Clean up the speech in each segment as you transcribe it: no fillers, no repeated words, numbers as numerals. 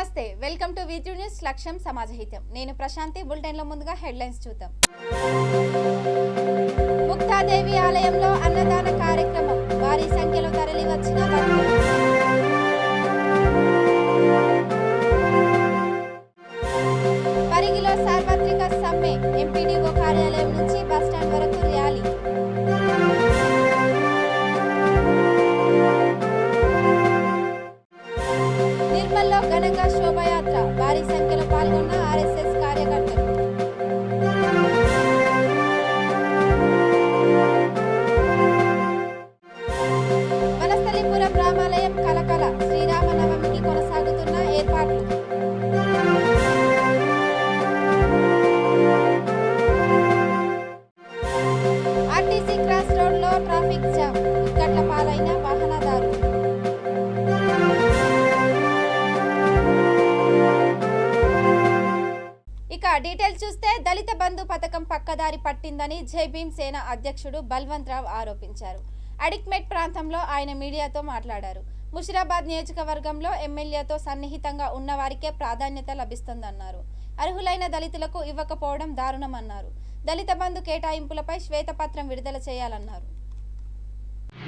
నమస్తే, welcome to వి2 news లక్ష్యం సమాజహితం. నేను ప్రశాంతి. బులెటిన్ లో ముందుగా హెడ్లైన్స్ చూద్దాం. ముక్తాదేవి ఆలయంలో అన్నదాన కార్యక్రమం, భారీ సంఖ్యలో తరలి వచ్చిన భక్తులు. పరిగిలో సార్వత్రిక సమ్మె, ఎంపీడీఓ కార్యాలయం నుంచి బస్టాండ్ వరకు ర్యాలీ. నిర్మల్లో ఘనంగా శోభయాత్ర, భారీ సంఖ్యలో పాల్గొన్న ఆర్ఎస్ఎస్ కార్యకర్తలు. వనస్థలిపురం రామాలయం కలకల, శ్రీరామనవమికి కొనసాగుతున్న ఏర్పాట్లు. ఆర్టీసీ క్రాస్ రోడ్లో ట్రాఫిక్ జామ్, ఇక్కట్ల పాలైన వాహనదారులు. ఇక డీటెయిల్స్ చూస్తే, దళిత బంధు పథకం పక్కదారి పట్టిందని జై భీమ్ సేన అధ్యక్షుడు బల్వంత్ రావు ఆరోపించారు. అడిక్మెట్ ప్రాంతంలో ఆయన మీడియాతో మాట్లాడారు. ముషిరాబాద్ నియోజకవర్గంలో ఎమ్మెల్యేతో సన్నిహితంగా ఉన్న వారికే ప్రాధాన్యత లభిస్తుందన్నారు. అర్హులైన దళితులకు ఇవ్వకపోవడం దారుణమన్నారు. దళిత బంధు కేటాయింపులపై శ్వేతపత్రం విడుదల చేయాలన్నారు.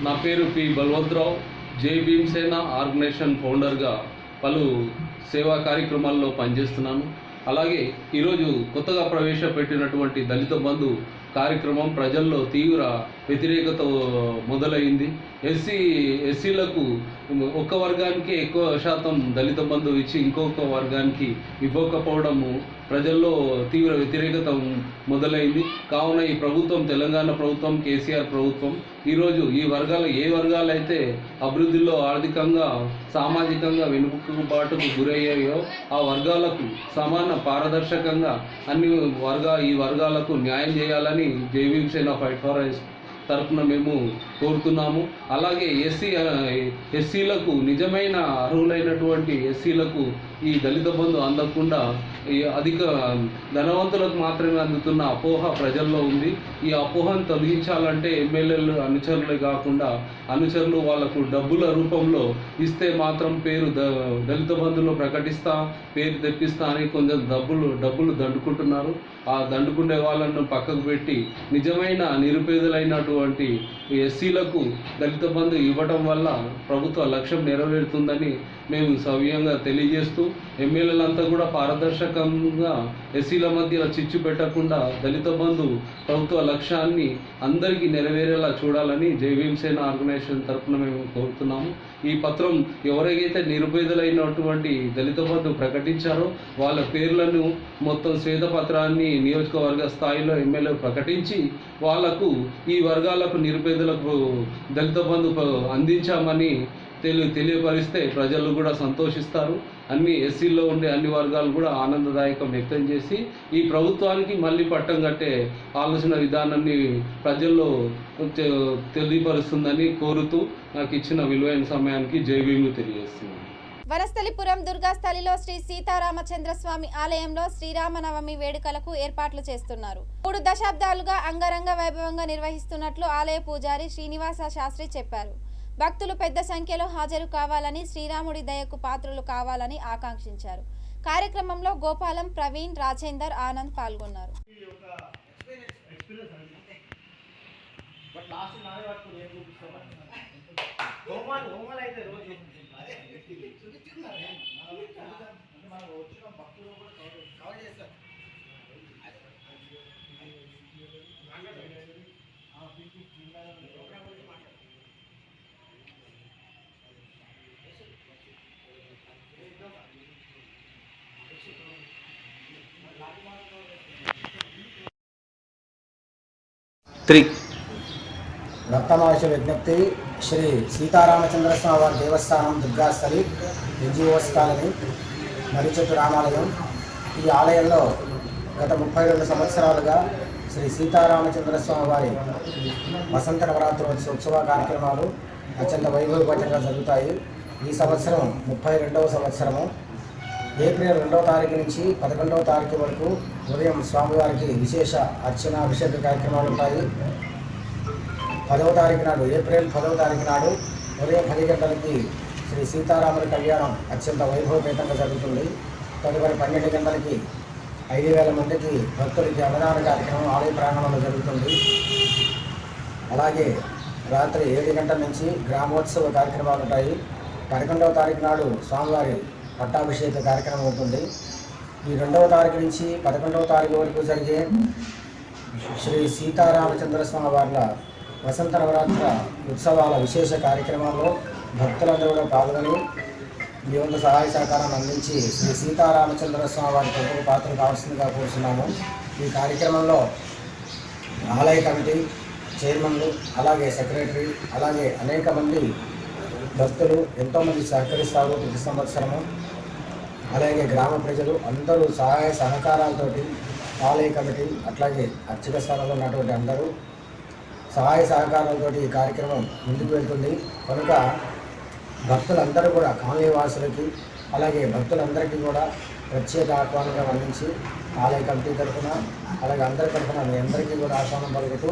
నా పేరు పి బల్వంత్ రావు. జై భీమ్ సేన ఆర్గనైజేషన్ ఫౌండర్గా పలు సేవా కార్యక్రమాల్లో పనిచేస్తున్నాను. అలాగే ఈరోజు కొత్తగా ప్రవేశపెట్టినటువంటి దళిత బంధు కార్యక్రమం ప్రజల్లో తీవ్ర వ్యతిరేకత మొదలైంది. ఎస్సీలకు ఒక వర్గానికి ఎక్కువ శాతం దళిత బంధు ఇచ్చి ఇంకొక వర్గానికి ఇవ్వకపోవడము ప్రజల్లో తీవ్ర వ్యతిరేకత మొదలైంది. కావున ఈ ప్రభుత్వం, తెలంగాణ ప్రభుత్వం, కేసీఆర్ ప్రభుత్వం ఈరోజు ఈ వర్గాలు, ఏ వర్గాలైతే అభివృద్ధిలో ఆర్థికంగా, సామాజికంగా వెనుకబాటుకు గురయ్యాయో ఆ వర్గాలకు సమాన పారదర్శకంగా ఈ వర్గాలకు న్యాయం చేయాలని జై భీమ్ సేన ఫైట్ ఫర్ రైట్స్ తరఫున మేము కోరుతున్నాము. అలాగే ఎస్సీలకు, నిజమైన అర్హులైనటువంటి ఎస్సీలకు ఈ దళిత బంధు అందకుండా ఈ అధిక ధనవంతులకు మాత్రమే అందుతున్న అపోహ ప్రజల్లో ఉంది. ఈ అపోహను తొలగించాలంటే ఎమ్మెల్యేలు అనుచరులే కాకుండా అనుచరులు వాళ్లకు డబ్బుల రూపంలో ఇస్తే మాత్రం పేరు దళిత బంధులో ప్రకటిస్తా, పేరు తెప్పిస్తా అని కొంచెం డబ్బులు దండుకుంటున్నారు. ఆ దండుకునే వాళ్ళను పక్కకు పెట్టి నిజమైన నిరుపేదలైనటువంటి ఎస్సీలకు దళిత బంధు ఇవ్వటం వల్ల ప్రభుత్వ లక్ష్యం నెరవేరుతుందని మేము సవ్యంగా తెలియజేస్తూ, ఎమ్మెల్యేలంతా కూడా పారదర్శకంగా ఎస్సీల మధ్య చిచ్చు పెట్టకుండా దళిత బంధు ప్రభుత్వ లక్ష్యాన్ని అందరికీ నెరవేరేలా చూడాలని జై భీమ్ సేన ఆర్గనైజేషన్ తరఫున మేము కోరుతున్నాము. ఈ పత్రం ఎవరైతే నిరుపేదలైనటువంటి దళిత బంధు ప్రకటించారో వాళ్ళ పేర్లను మొత్తం శ్వేతపత్రాన్ని నియోజకవర్గ స్థాయిలో ఎమ్మెల్యే ప్రకటించి వాళ్లకు, ఈ వర్గాలకు, నిరుపేదలకు దళిత బంధు అందించామని తెలియపరిస్తే ప్రజలు కూడా సంతోషిస్తారు. అన్ని ఎస్సీల్లో ఉండే అన్ని వర్గాలు కూడా ఆనందదాయకం వ్యక్తం చేసి ఈ ప్రభుత్వానికి మళ్ళీ పట్టం కట్టే ఆలోచన విధానాన్ని ప్రజల్లో తెలియపరుస్తుందని కోరుతూ నాకు ఇచ్చిన విలువైన సమయానికి జై భీమ్ తెలియజేస్తున్నాను. వనస్థలిపురం దుర్గాస్థలిలో శ్రీ సీతారామచంద్రస్వామి ఆలయంలో శ్రీరామనవమి వేడుకలకు ఏర్పాట్లు చేస్తున్నారు. 3 దశాబ్దాలుగా అంగరంగ వైభవంగా నిర్వహిస్తున్నట్లు ఆలయ పూజారి శ్రీనివాస శాస్త్రి చెప్పారు. భక్తులు పెద్ద సంఖ్యలో హాజరు కావాలని, శ్రీరాముడి దయకు పాత్రులు కావాలని ఆకాంక్షించారు. కార్యక్రమంలో గోపాలం, ప్రవీణ్, రాజేందర్, ఆనంద్ పాల్గొన్నారు. భక్తమాష విజ్ఞప్తి. శ్రీ సీతారామచంద్రస్వామి వారి దేవస్థానం దుర్గాస్థలి, ఎన్జిఓస్ కాలనీ, మర్రిచెట్టు రామాలయం. ఈ ఆలయంలో గత 32 సంవత్సరాలుగా శ్రీ సీతారామచంద్రస్వామి వారి వసంత నవరాత్రి ఉత్సవ కార్యక్రమాలు అత్యంత వైభవపేతంగా జరుగుతాయి. ఈ సంవత్సరం 32వ సంవత్సరము. ఏప్రిల్ 2వ తారీఖు నుంచి 11వ తారీఖు వరకు ఉదయం స్వామివారికి విశేష అర్చన, అభిషేక కార్యక్రమాలు ఉంటాయి. 10వ తారీఖు నాడు, ఏప్రిల్ 10వ తారీఖు నాడు ఉదయం 10 గంటలకి శ్రీ సీతారాముల కళ్యాణం అత్యంత వైభవపేతంగా జరుగుతుంది. తదుపరి 12 గంటలకి 5,000 మందికి భక్తులకి అన్నదాన కార్యక్రమం ఆలయ ప్రాంగణంలో జరుగుతుంది. అలాగే రాత్రి 7 గంటల నుంచి గ్రామోత్సవ కార్యక్రమాలు ఉంటాయి. 11వ తారీఖు నాడు స్వామివారి పట్టాభిషేక కార్యక్రమం ఉంటుంది. ఈ 2వ తారీఖు నుంచి 11వ తారీఖు వరకు జరిగే శ్రీ సీతారామచంద్ర స్వామి వార్ల వసంత నవరాత్ర ఉత్సవాల విశేష కార్యక్రమాల్లో భక్తులందరూ కూడా పాల్గొని మీ వంతు సహాయ సహకారాన్ని అందించి శ్రీ సీతారామచంద్ర స్వామి వారి ప్రముఖ పాత్ర కావాల్సిందిగా కోరుతున్నాము. ఈ కార్యక్రమంలో ఆలయ కమిటీ చైర్మన్లు, అలాగే సెక్రటరీ, అలాగే అనేక మంది భక్తులు ఎంతోమంది సహకరిస్తారు ప్రతి సంవత్సరము. అలాగే గ్రామ ప్రజలు అందరూ సహాయ సహకారాలతోటి ఆలయ కమిటీ అట్లాగే అర్చక స్థానంలో ఉన్నటువంటి అందరూ సహాయ సహకారాలతో ఈ కార్యక్రమం ముందుకు వెళ్తుంది. కనుక భక్తులందరూ కూడా కాలనీ వాసులకి అలాగే భక్తులందరికీ కూడా ప్రత్యేక ఆహ్వానంగా అందించి ఆలయ కమిటీ తరఫున అలాగే అందరి తరఫున మీ అందరికీ కూడా ఆహ్వానం పలుకుతూ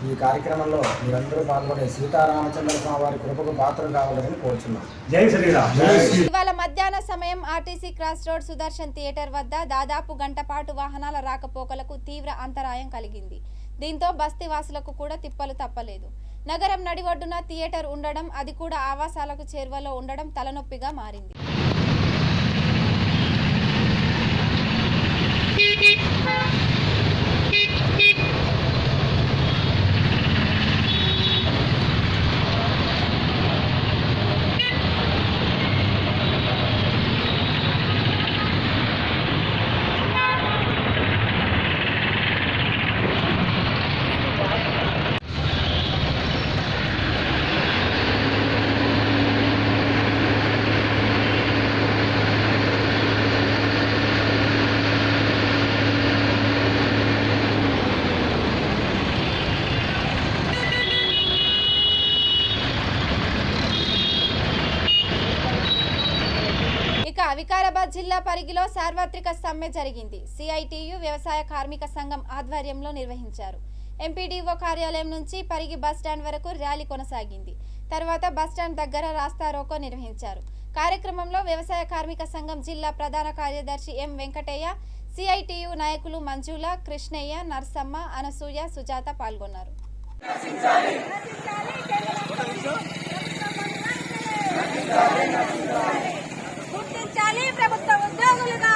ఈ కార్యక్రమంలో మీరందరూ పాల్గొనే సీతారామచంద్ర స్వామి వారి కృపకు పాత్రలు కావాలని కోరుచున్నాం. జై శ్రీరామ్. ఇవాళ మధ్యాహ్న సమయం RTC cross road Sudarshan theatre వద్ద దాదాపు గంట పాటు వాహనాల రాకపోకలకు తీవ్ర అంతరాయం కలిగింది. దీంతో బస్తీ వాసులకు కూడా తిప్పలు తప్పలేదు. నగరం నడిఒడ్డున థియేటర్ ఉండడం, అది కూడా ఆవాసాలకు చేరువలో ఉండడం తలనొప్పిగా మారింది. వికారాబాద్ జిల్లా పరిగిలో సార్వత్రిక సమ్మె జరిగింది. సిఐటియు వ్యవసాయ కార్మిక సంఘం ఆధ్వర్యంలో నిర్వహించారు. ఎంపీడీఓ కార్యాలయం నుంచి పరిగి బస్టాండ్ వరకు ర్యాలీ కొనసాగింది. తర్వాత బస్టాండ్ దగ్గర రాస్తా రోకో నిర్వహించారు. కార్యక్రమంలో వ్యవసాయ కార్మిక సంఘం జిల్లా ప్రధాన కార్యదర్శి ఎం వెంకటయ్య, సిఐటియు నాయకులు మంజుల, కృష్ణయ్య, నర్సమ్మ, అనసూయ, సుజాత పాల్గొన్నారు. ప్రభుత్వ ఉద్యోగులుగా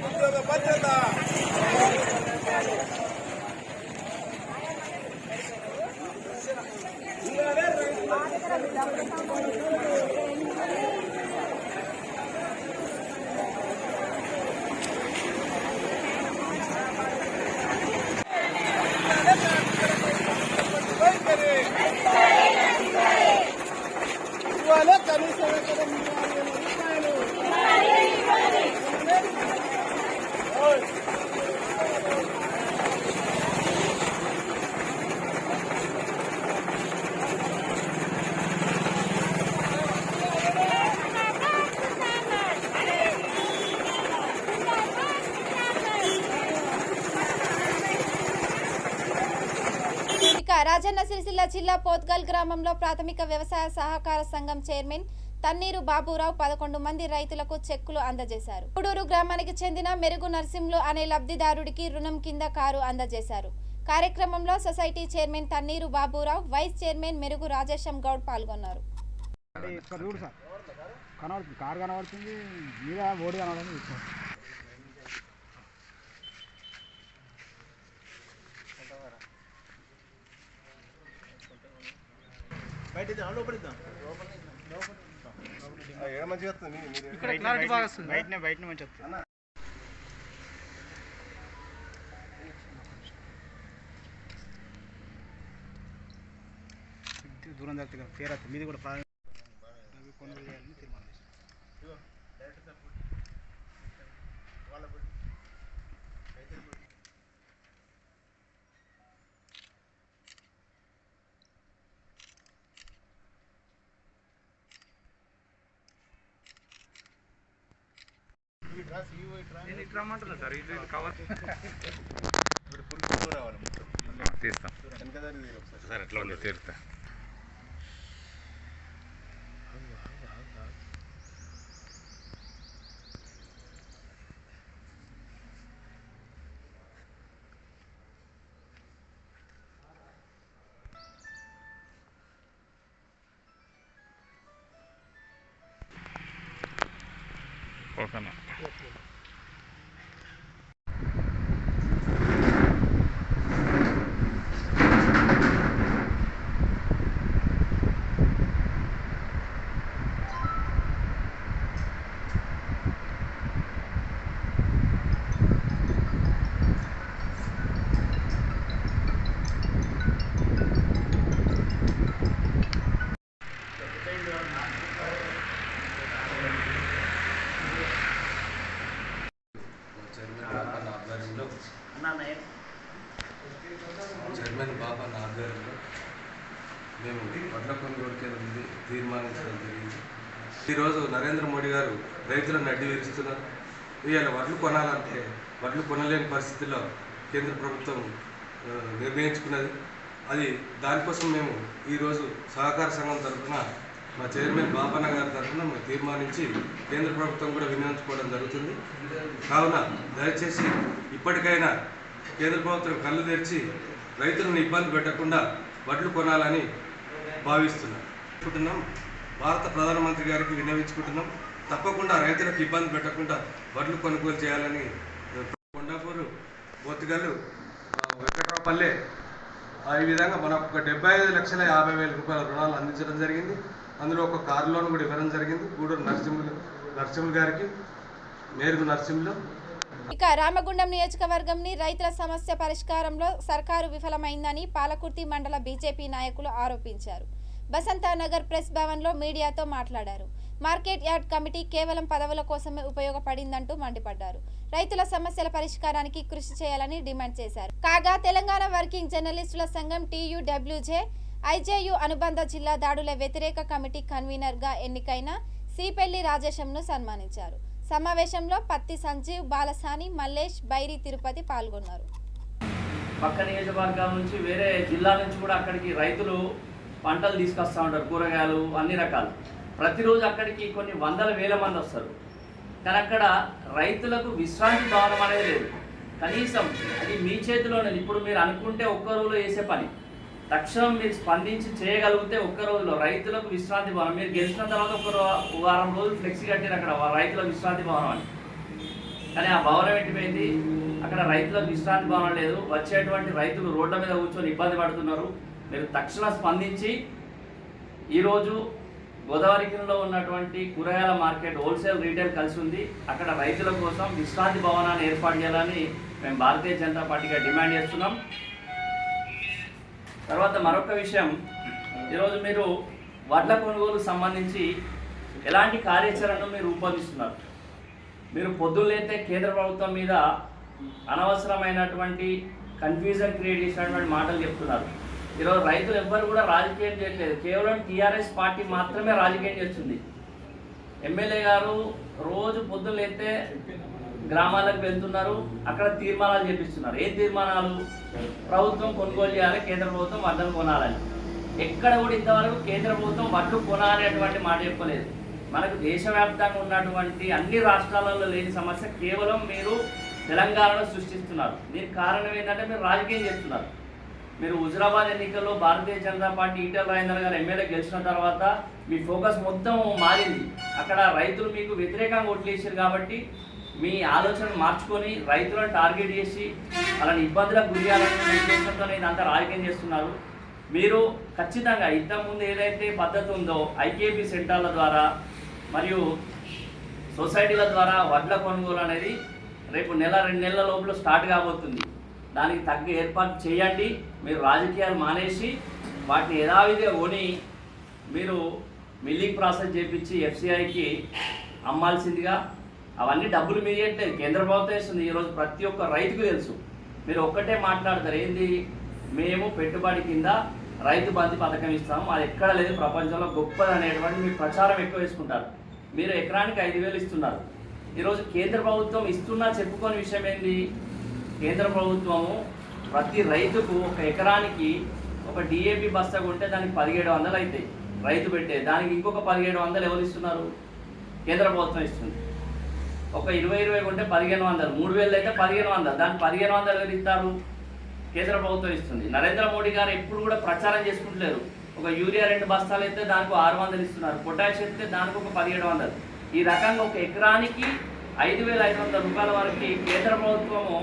ఉద్యోగ భద్రత రాజన్న సిరిసిల్ల జిల్లా పోత్గల్ గ్రామంలో ప్రాథమిక వ్యవసాయ సహకార సంఘం చైర్మన్ తన్నీరు బాబురావు 11 మంది రైతులకు చెక్కులు అందజేశారు. గూడూరు గ్రామానికి చెందిన మెరుగు నర్సింలు అనే లబ్ధిదారుడికి రుణం కింద కారు అందజేశారు. కార్యక్రమంలో society chairman Thanneeru Baburao, vice chairman Merugu Rajesham Goud పాల్గొన్నారు. దూరం జరుగుతుంది పేరు మీది కూడా కొనుగోలు చేయాలని తీర్మానం చేశారు. నేను ఇట్లా రమ్మంటున్నా సార్ ఇది కవర్ తీస్తాం సార్ ఎట్లా ఉంది తీరుతా ఓకేనా చైర్మన్ బాబా ఆధ్వర్యంలో మేము వడ్ల కొనుగోలు కేంద్రం తీర్మానించడం జరిగింది. ఈరోజు నరేంద్ర మోడీ గారు రైతులను అడ్డు విరుస్తున్నారు. ఇవాళ వడ్లు కొనాలంటే వడ్లు కొనలేని పరిస్థితుల్లో కేంద్ర ప్రభుత్వం నిర్ణయించుకున్నది. అది దానికోసం మేము ఈరోజు సహకార సంఘం తరఫున మా చైర్మన్ బాపన్న గారి తరఫున మేము తీర్మానించి కేంద్ర ప్రభుత్వం కూడా వినియోగించుకోవడం జరుగుతుంది. కావున దయచేసి ఇప్పటికైనా కేంద్ర ప్రభుత్వం కళ్ళు తెరిచి రైతులను ఇబ్బంది పెట్టకుండా వడ్లు కొనాలని భావిస్తున్నాం. భారత ప్రధానమంత్రి గారికి విన్నవించుకుంటున్నాం. తప్పకుండా రైతులకు ఇబ్బంది పెట్టకుండా వడ్లు కొనుగోలు చేయాలని కొండాపూరు బొత్తిగల్లు వెంకట్రావుపల్లె ఈ విధంగా మనకు ఒక 75,50,000 రూపాయల రుణాలు అందించడం జరిగింది. అందులో ఒక కారు లోన్ కూడా ఇవ్వడం జరిగింది. గూడూరు నరసింహులు గారికి, మేరుగు నరసింహులు. ఇక రామగుండం నియోజకవర్గంని రైతుల సమస్య పరిష్కారంలో సర్కారు విఫలమైందని పాలకుర్తి మండల బీజేపీ నాయకులు ఆరోపించారు. బసంతానగర్ ప్రెస్ భవన్లో మీడియాతో మాట్లాడారు. మార్కెట్ యార్డ్ కమిటీ కేవలం పదవుల కోసమే ఉపయోగపడిందంటూ మండిపడ్డారు. రైతుల సమస్యల పరిష్కారానికి కృషి చేయాలని డిమాండ్ చేశారు. కాగా తెలంగాణ వర్కింగ్ జర్నలిస్టుల సంఘం TUWJ IJU అనుబంధ జిల్లా దాడుల వ్యతిరేక కమిటీ కన్వీనర్గా ఎన్నికైన సిపెల్లి రాజేశంను సన్మానించారు. సమావేశంలో పత్తి సంజీవ్, బాలసాని, మల్లేష్, బైరి తిరుపతి పాల్గొన్నారు. పక్క నియోజకవర్గాల నుంచి వేరే జిల్లా నుంచి కూడా అక్కడికి రైతులు పంటలు తీసుకొస్తూ ఉంటారు, కూరగాయలు అన్ని రకాలు. ప్రతిరోజు అక్కడికి కొన్ని వందల వేల మంది వస్తారు. కానీ అక్కడ రైతులకు విశ్రాంతి భవనం అనేది లేదు. కనీసం అది మీ చేతిలోనే. ఇప్పుడు మీరు అనుకుంటే ఒక్క రోజులో వేసే పని తక్షణం మీరు స్పందించి చేయగలిగితే ఒక్క రోజులో రైతులకు విశ్రాంతి భవనం. మీరు గెలిచిన తర్వాత ఒక వారం రోజులు ఫ్లెక్సీ కట్టారు అక్కడ రైతుల విశ్రాంతి భవనం అని. కానీ ఆ భవనం ఎట్టిపోయింది. అక్కడ రైతులకు విశ్రాంతి భవనం లేదు. వచ్చేటువంటి రైతులు రోడ్ల మీద కూర్చొని ఇబ్బంది పడుతున్నారు. మీరు తక్షణం స్పందించి ఈరోజు గోదావరిలో ఉన్నటువంటి కూరగాయల మార్కెట్ హోల్సేల్ రీటైల్ కలిసి ఉంది. అక్కడ రైతుల కోసం విశ్రాంతి భవనాన్ని ఏర్పాటు చేయాలని మేము భారతీయ జనతా పార్టీగా డిమాండ్ చేస్తున్నాం. తర్వాత మరొక విషయం, ఈరోజు మీరు వడ్ల కొనుగోలుకు సంబంధించి ఎలాంటి కార్యాచరణను మీరు రూపొందిస్తున్నారు? మీరు పొద్దున్నైతే కేంద్ర ప్రభుత్వం మీద అనవసరమైనటువంటి కన్ఫ్యూజన్ క్రియేట్ చేసినటువంటి మాటలు చెప్తున్నారు. ఈరోజు రైతులు ఎవ్వరు కూడా రాజకీయం చేయట్లేదు. కేవలం TRS పార్టీ మాత్రమే రాజకీయం చేస్తుంది. ఎమ్మెల్యే గారు రోజు పొద్దున్నైతే గ్రామాలకు వెళ్తున్నారు, అక్కడ తీర్మానాలు చేపిస్తున్నారు. ఏం తీర్మానాలు? ప్రభుత్వం కొనుగోలు చేయాలి, కేంద్ర ప్రభుత్వం వడ్లను కొనాలని. ఎక్కడ కూడా ఇంతవరకు కేంద్ర ప్రభుత్వం వడ్లు కొనాలనేటువంటి మాట చెప్పలేదు. మనకు దేశవ్యాప్తంగా ఉన్నటువంటి అన్ని రాష్ట్రాలలో లేని సమస్య కేవలం మీరు తెలంగాణలో సృష్టిస్తున్నారు. దీనికి కారణం ఏంటంటే మీరు రాజకీయం చేస్తున్నారు. మీరు హుజరాబాద్ ఎన్నికల్లో భారతీయ జనతా పార్టీ ఈటెల రాజేందర్ గారు ఎమ్మెల్యే గెలిచిన తర్వాత మీ ఫోకస్ మొత్తం మారింది. అక్కడ రైతులు మీకు వ్యతిరేకంగా ఓట్లు వేసారు కాబట్టి మీ ఆలోచన మార్చుకొని రైతులను టార్గెట్ చేసి అలాంటి ఇబ్బందులకు గురి చేయాలనే ఉద్దేశంతో ఇదంతా రాజకీయం చేస్తున్నారు. మీరు ఖచ్చితంగా ఇంతకుముందు ఏదైతే పద్ధతి ఉందో IKP సెంటర్ల ద్వారా మరియు సొసైటీల ద్వారా వడ్ల కొనుగోలు అనేది రేపు 1-2 నెలల లోపల స్టార్ట్ కాబోతుంది. దానికి తగ్గ ఏర్పాటు చేయండి. మీరు రాజకీయాలు మానేసి వాటిని యథావిధిగా కొని మీరు మిల్లింగ్ ప్రాసెస్ చేయించి FCIకి అమ్మాల్సిందిగా. అవన్నీ డబ్బులు మీరు ఇవ్వట్లేదు, కేంద్ర ప్రభుత్వం ఇస్తుంది. ఈరోజు ప్రతి ఒక్క రైతుకు తెలుసు. మీరు ఒక్కటే మాట్లాడతారు, ఏంది మేము పెట్టుబడి కింద రైతు బంధు పథకం ఇస్తాము, అది ఎక్కడ లేదు ప్రపంచంలో గొప్పది అనేటువంటి మీ ప్రచారం ఎక్కువ వేసుకుంటారు. మీరు ఎకరానికి 5,000 ఇస్తున్నారు. ఈరోజు కేంద్ర ప్రభుత్వం ఇస్తున్నా చెప్పుకోని విషయం ఏంది? కేంద్ర ప్రభుత్వము ప్రతి రైతుకు ఒక ఎకరానికి ఒక డిఏపి బస్తా కొంటే దానికి 1700 అవుతాయి రైతు పెట్టే, దానికి ఇంకొక 1700 ఎవరు ఇస్తున్నారు? కేంద్ర ప్రభుత్వం ఇస్తుంది. ఒక 20 కొంటే 1500, 3000 అయితే 1500, దానికి 1500 ఎవరు ఇస్తారు? కేంద్ర ప్రభుత్వం ఇస్తుంది. నరేంద్ర మోడీ గారు ఎప్పుడు కూడా ప్రచారం చేసుకుంటలేరు. ఒక యూరియా 2 బస్తాలు అయితే దానికి 600 ఇస్తున్నారు, పొటాష్ అయితే దానికి ఒక 1700. ఈ రకంగా ఒక ఎకరానికి 5500 రూపాయల వరకు కేంద్ర ప్రభుత్వము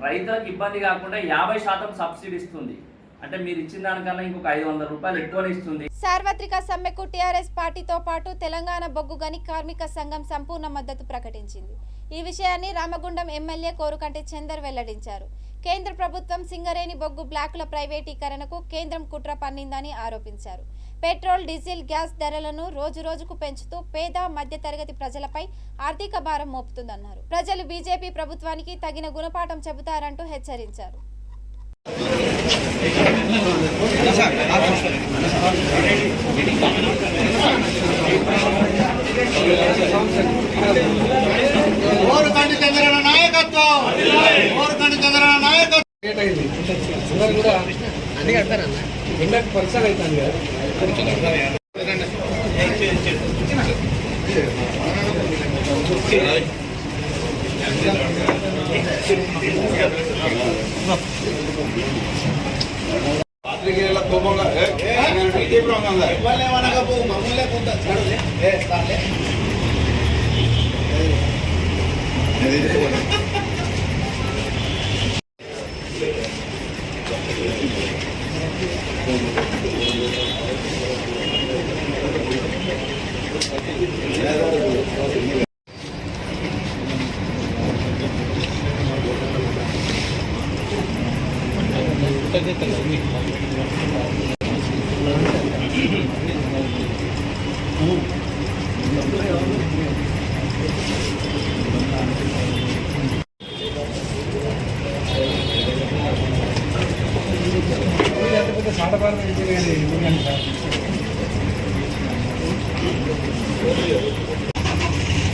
రైతులకు ఇబ్బంది కాకుండా 50% సబ్సిడీ ఇస్తుంది. అంటే మీరు ఇచ్చిన దానికన్నా ఇంకొక 500 రూపాయలు ఎక్కువనే ఇస్తుంది. సార్వత్రిక సమ్మెకు టీఆర్ఎస్ పార్టీతో పాటు తెలంగాణ బొగ్గు గని కార్మిక సంఘం సంపూర్ణ మద్దతు ప్రకటించింది. ఈ విషయాన్ని రామగుండం ఎమ్మెల్యే కోరుకంటి చందర్ వెల్లడించారు. కేంద్ర ప్రభుత్వం సింగరేణి బొగ్గు బ్లాకుల ప్రైవేటీకరణకు కేంద్రం కుట్ర పన్నిందని ఆరోపించారు. పెట్రోల్, డీజిల్, గ్యాస్ ధరలను రోజురోజుకు పెంచుతూ పేద మధ్యతరగతి ప్రజలపై ఆర్థిక భారం మోపుతుందన్నారు. ప్రజలు బీజేపీ ప్రభుత్వానికి తగిన గుణపాఠం చెబుతారంటూ హెచ్చరించారు. కూడా అన్ని కడతారన్న ఎండకు పరిసర అవుతాను కదా.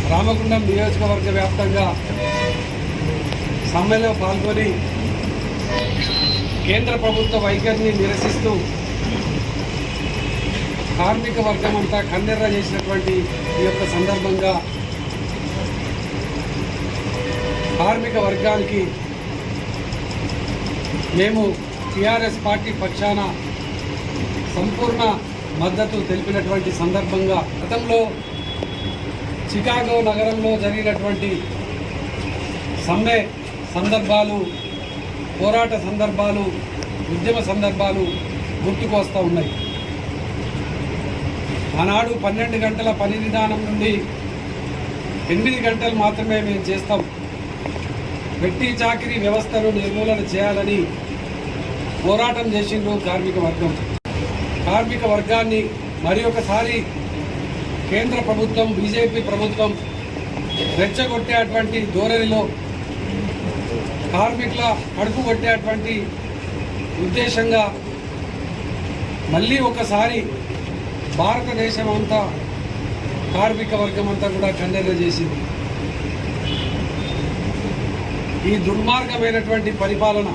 రామగుండం నియోజకవర్గ వ్యాప్తంగా సమ్మెలో పాల్గొని కేంద్ర ప్రభుత్వ వైఖరిని నిరసిస్తూ కార్మిక వర్గం అంతా కన్నెర్ర చేసినటువంటి ఈ యొక్క సందర్భంగా కార్మిక వర్గానికి మేము టీఆర్ఎస్ పార్టీ పక్షాన సంపూర్ణ మద్దతు తెలిపినటువంటి సందర్భంగా గతంలో చికాగో నగరంలో జరిగినటువంటి సమ్మె సందర్భాలు, పోరాట సందర్భాలు, ఉద్యమ సందర్భాలు గుర్తుకు వస్తూ ఉన్నాయి. ఆనాడు 12 గంటల పని విధానం నుండి 8 గంటలు మాత్రమే మేము చేస్తాం. వెట్టి చాకిరీ వ్యవస్థను నిర్మూలన చేయాలని పోరాటం చేసిండ్రు కార్మిక వర్గం. కార్మిక వర్గాన్ని మరి ఒకసారి కేంద్ర ప్రభుత్వం, బీజేపీ ప్రభుత్వం రెచ్చగొట్టేటువంటి ధోరణిలో కార్మికుల కడుపు కొట్టేటువంటి ఉద్దేశంగా మళ్ళీ ఒకసారి భారతదేశం అంతా కార్మిక వర్గం అంతా కూడా కన్నెర్ర చేసింది. ఈ దుర్మార్గమైనటువంటి పరిపాలన.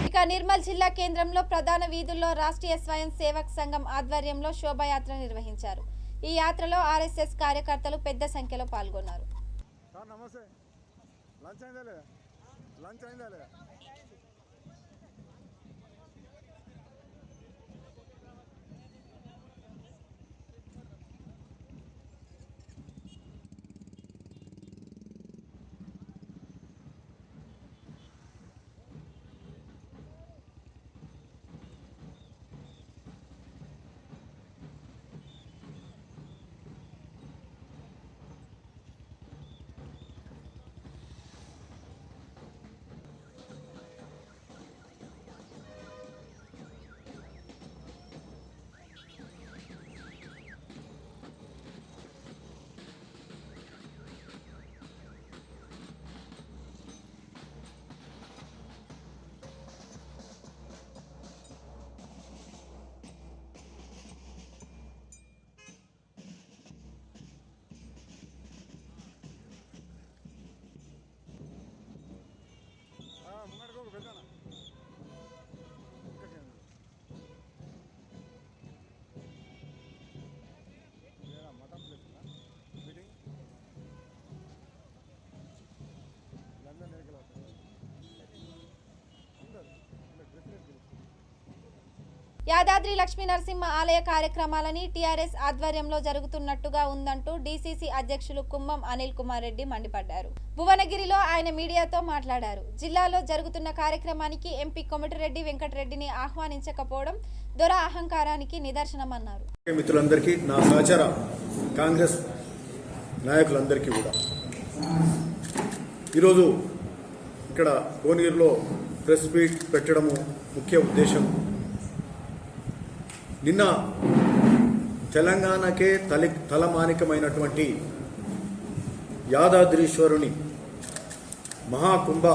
ఇక నిర్మల్ జిల్లా కేంద్రంలో ప్రధాన వీధుల్లో రాష్ట్రీయ స్వయం సేవక్ సంఘం ఆధ్వర్యంలో శోభాయాత్ర నిర్వహించారు. ఈ యాత్రలో ఆర్ఎస్ఎస్ కార్యకర్తలు పెద్ద సంఖ్యలో పాల్గొన్నారు. యాదాద్రి లక్ష్మీ నరసింహ ఆలయ కార్యక్రమాలని టీఆర్ఎస్ ఆధ్వర్యంలో జరుగుతున్నట్టుగా ఉందంటూ డీసీసీ అధ్యక్షులు కుంభం అనిల్ కుమార్ రెడ్డి మండిపడ్డారు. భువనగిరిలో ఆయన మీడియాతో మాట్లాడారు. జిల్లాలో జరుగుతున్న కార్యక్రమానికి ఎంపీ కోమటిరెడ్డి వెంకటరెడ్డిని ఆహ్వానించకపోవడం దొర అహంకారానికి నిదర్శనమన్నారు. మిత్రులందరికీ, నా సహచర కాంగ్రెస్ నాయకులందరికీ కూడా ఈరోజు ఇక్కడ భువనగిరిలో ప్రెస్ మీట్ పెట్టడము ముఖ్య ఉద్దేశం, నిన్న తెలంగాణకే తలమానికమైనటువంటి యాదాద్రీశ్వరుని మహాకుంభ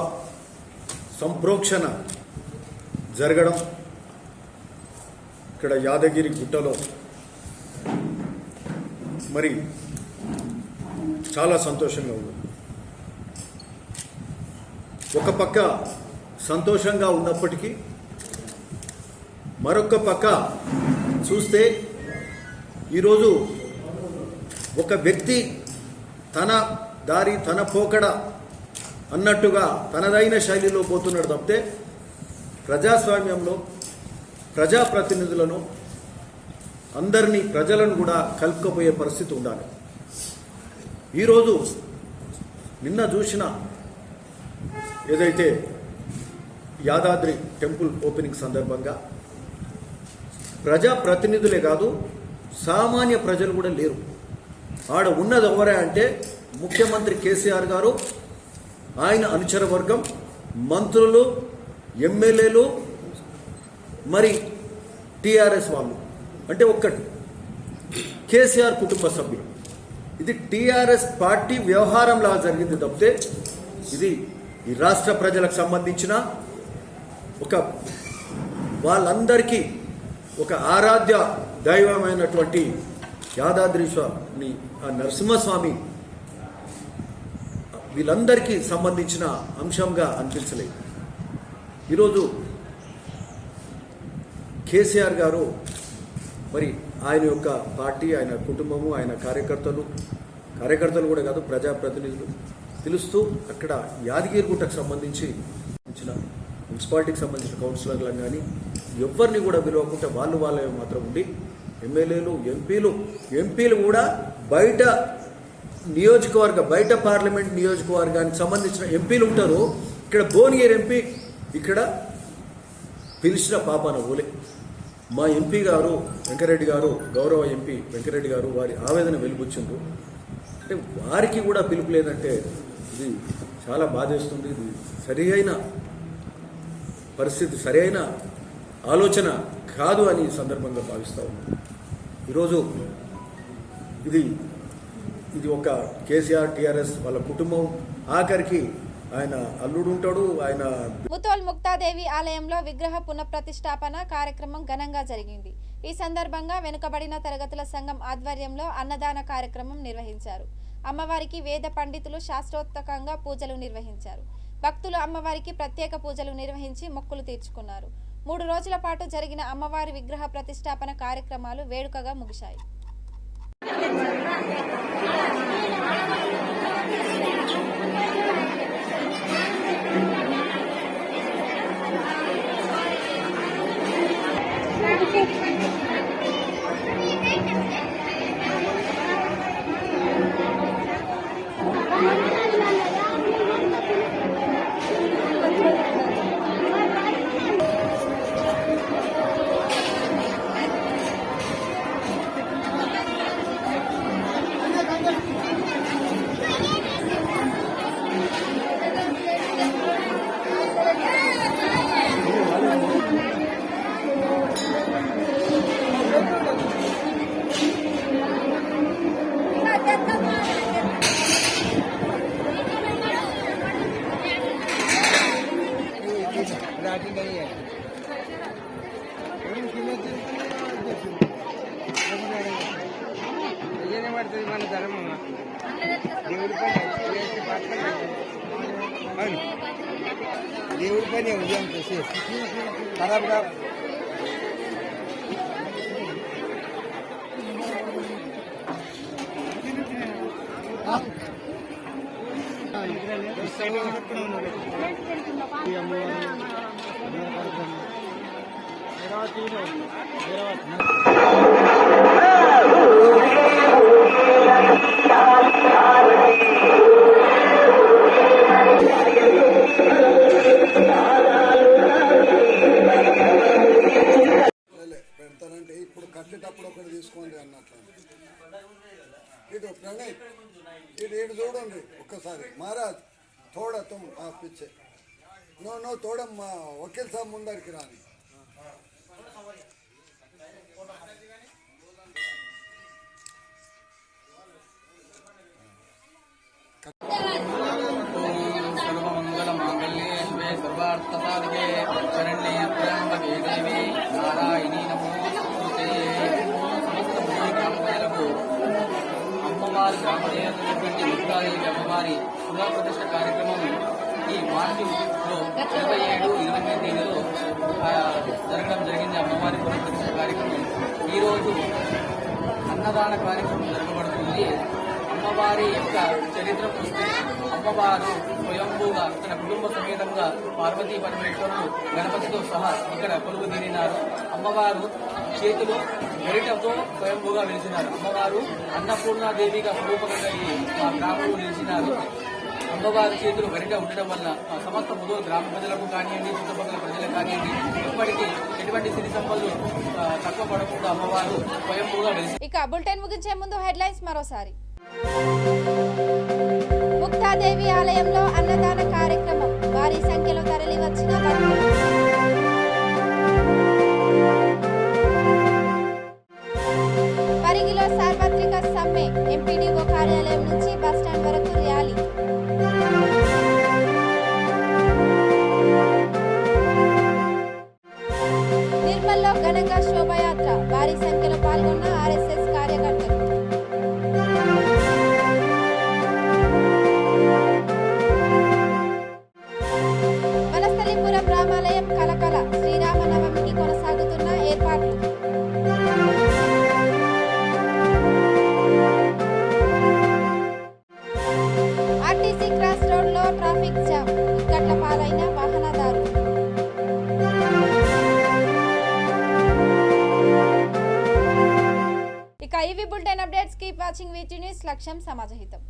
సంప్రోక్షణ జరగడం ఇక్కడ యాదగిరి గుట్టలో మరి చాలా సంతోషంగా ఉంది. ఒక పక్క సంతోషంగా ఉన్నప్పటికీ మరొక పక్క చూస్తే ఈరోజు ఒక వ్యక్తి తన దారి తన పోకడ అన్నట్టుగా తనదైన శైలిలో పోతున్నాడు తప్పితే ప్రజాస్వామ్యంలో ప్రజాప్రతినిధులను అందరినీ ప్రజలను కూడా కలుపుకపోయే పరిస్థితి ఉండాలి. ఈరోజు నిన్న చూసిన ఏదైతే యాదాద్రి టెంపుల్ ఓపెనింగ్ సందర్భంగా ప్రజాప్రతినిధులే కాదు, సామాన్య ప్రజలు కూడా లేరు. ఆడ ఉన్నది ఎవరే అంటే ముఖ్యమంత్రి కేసీఆర్ గారు, ఆయన అనుచర వర్గం, మంత్రులు, ఎమ్మెల్యేలు, మరి టీఆర్ఎస్ వాళ్ళు, అంటే ఒక్కటి కేసీఆర్ కుటుంబ సభ్యులు. ఇది టీఆర్ఎస్ పార్టీ వ్యవహారంలా జరిగింది తప్పితే ఇది ఈ రాష్ట్ర ప్రజలకు సంబంధించిన ఒక వాళ్ళందరికీ ఒక ఆరాధ్య దైవమైనటువంటి యాదాద్రీశ్వరుని నరసింహస్వామి వీళ్ళందరికీ సంబంధించిన అంశంగా అనిపించలేదు. ఈరోజు కేసీఆర్ గారు మరి ఆయన యొక్క పార్టీ, ఆయన కుటుంబము, ఆయన కార్యకర్తలు కూడా కాదు, ప్రజాప్రతినిధులు పిలుస్తూ అక్కడ యాదగిరిగుట్టకు సంబంధించి మున్సిపాలిటీకి సంబంధించిన కౌన్సిలర్లను కానీ ఎవరిని కూడా పిలవకుండా వాళ్ళే మాత్రం ఉండి ఎమ్మెల్యేలు, ఎంపీలు కూడా బయట పార్లమెంట్ నియోజకవర్గానికి సంబంధించిన ఎంపీలు ఉంటారు. ఇక్కడ భువనగిరి ఎంపీ ఇక్కడ పిలిచిన పాపాన ఓలే. మా ఎంపీ గారు వెంకరెడ్డి గారు, గౌరవ ఎంపీ వెంకరెడ్డి గారు వారి ఆవేదన వెలిబుచ్చిండ్రు. అంటే వారికి కూడా పిలుపు లేదంటే ఇది చాలా బాధేస్తుంది. ఇది సరియైన పరిస్థితి, సరైన ఆలోచన కాదు అని ఈ సందర్భంగా భావిస్తూ ఉన్నాను. ఈరోజు ఇది ఒక కేసీఆర్, టీఆర్ఎస్ వాళ్ళ కుటుంబం, ఆఖరికి ఆయన అల్లుడు ఉంటాడు. ఆయన ముతోల్ ముక్తాదేవి ఆలయంలో విగ్రహ పునఃప్రతిష్ఠాపన కార్యక్రమం ఘనంగా జరిగింది. ఈ సందర్భంగా వెనుకబడిన తరగతుల సంఘం ఆధ్వర్యంలో అన్నదాన కార్యక్రమం నిర్వహించారు. అమ్మవారికి వేద పండితులు శాస్త్రోక్తంగా పూజలు నిర్వహించారు. భక్తులు అమ్మవారికి ప్రత్యేక పూజలు నిర్వహించి మొక్కులు తీర్చుకున్నారు. 3 రోజుల పాటు జరిగిన అమ్మవారి విగ్రహ ప్రతిష్ఠాపన కార్యక్రమాలు వేడుకగా ముగిశాయి. దేవుడి పని ఉదయం చేసి ఖరాబ్గా పెడతానంటే ఇప్పుడు కట్టేటప్పుడు ఒకటి తీసుకోండి అన్నట్లు. ఇటు ప్రణయ్ ఇటు చూడండి ఒక్కసారి మహారాజ్ थोड़ा तुम पीछे नो थोड़ा वकील साहब मुंदर की रानी सर्वमंगल मांगल्ये शिवे सर्वार्थ साधके शरण्ये त्र्यंबके देवी नारायणी नमोस्तुते. సమస్త భూమి గ్రామ ప్రజలకు అమ్మవారి గ్రామదేవతైనటువంటి దుర్గాదేవి అమ్మవారి పునఃప్రతిష్ఠ కార్యక్రమం ఈ మార్చిలో 27, 28 తేదీలో జరగడం జరిగింది. అమ్మవారి పునఃప్రతిష్ఠ కార్యక్రమం ఈరోజు అన్నదాన కార్యక్రమం జరగబడుతుంది. అమ్మవారి యొక్క చరిత్ర చూస్తే అమ్మవారు స్వయంభూగా తన కుటుంబ సమేతంగా పార్వతీ పరమేశ్వరుడు గణపతితో సహా ఇక్కడ కొలువు తీరినారు. అమ్మవారు చేతిలో గరిటతో స్వయంభూగా నిలిచినారు. అమ్మవారు అన్నపూర్ణాదేవిగా స్వరూపంగా మా గ్రామంలో నిలిచినారు. అమ్మవారి చేతులు గరిట ఉండడం వల్ల సమస్త ముదూరు గ్రామ ప్రజలకు కానివ్వండి, చుట్టుపక్కల ప్రజలకు కానివ్వండి, ఇప్పటికీ ఎటువంటి సిరి సంపదలు తక్కువ పడకుండా అమ్మవారు స్వయంభూగా నిలిచి. ఇక బులెటిన్ ముగించే ముందు హెడ్లైన్స్ మరోసారి. ముక్తాదేవి ఆలయంలో అన్నదాన కార్యక్రమం, భారీ సంఖ్యలో తరలి వచ్చిన భక్తులు. పరిగిలో సార్వత్రిక సమ్మె, ఎంపీడీఓ కార్యాలయం నుంచి బస్టాండ్ వరకు ర్యాలీ. నిర్మల్లో ఘనంగా శోభయాత్ర, భారీ సంఖ్యలో పాల్గొన్న ఆర్ఎస్ఎస్ కార్యకర్తలు. వనస్థలిపురం రామాలయం కలకల, శ్రీరామనవమికి కొనసాగుతున్న ఏర్పాట్లు. ఆర్టీసీ క్రాస్ రోడ్లో ట్రాఫిక్ జామ్, ఇక్కట్ల పాలైన వాహనదారులు. ఇక ఇవి bulletin updates. Keep watching వీటీ news. లక్ష్యం సమాజహితం.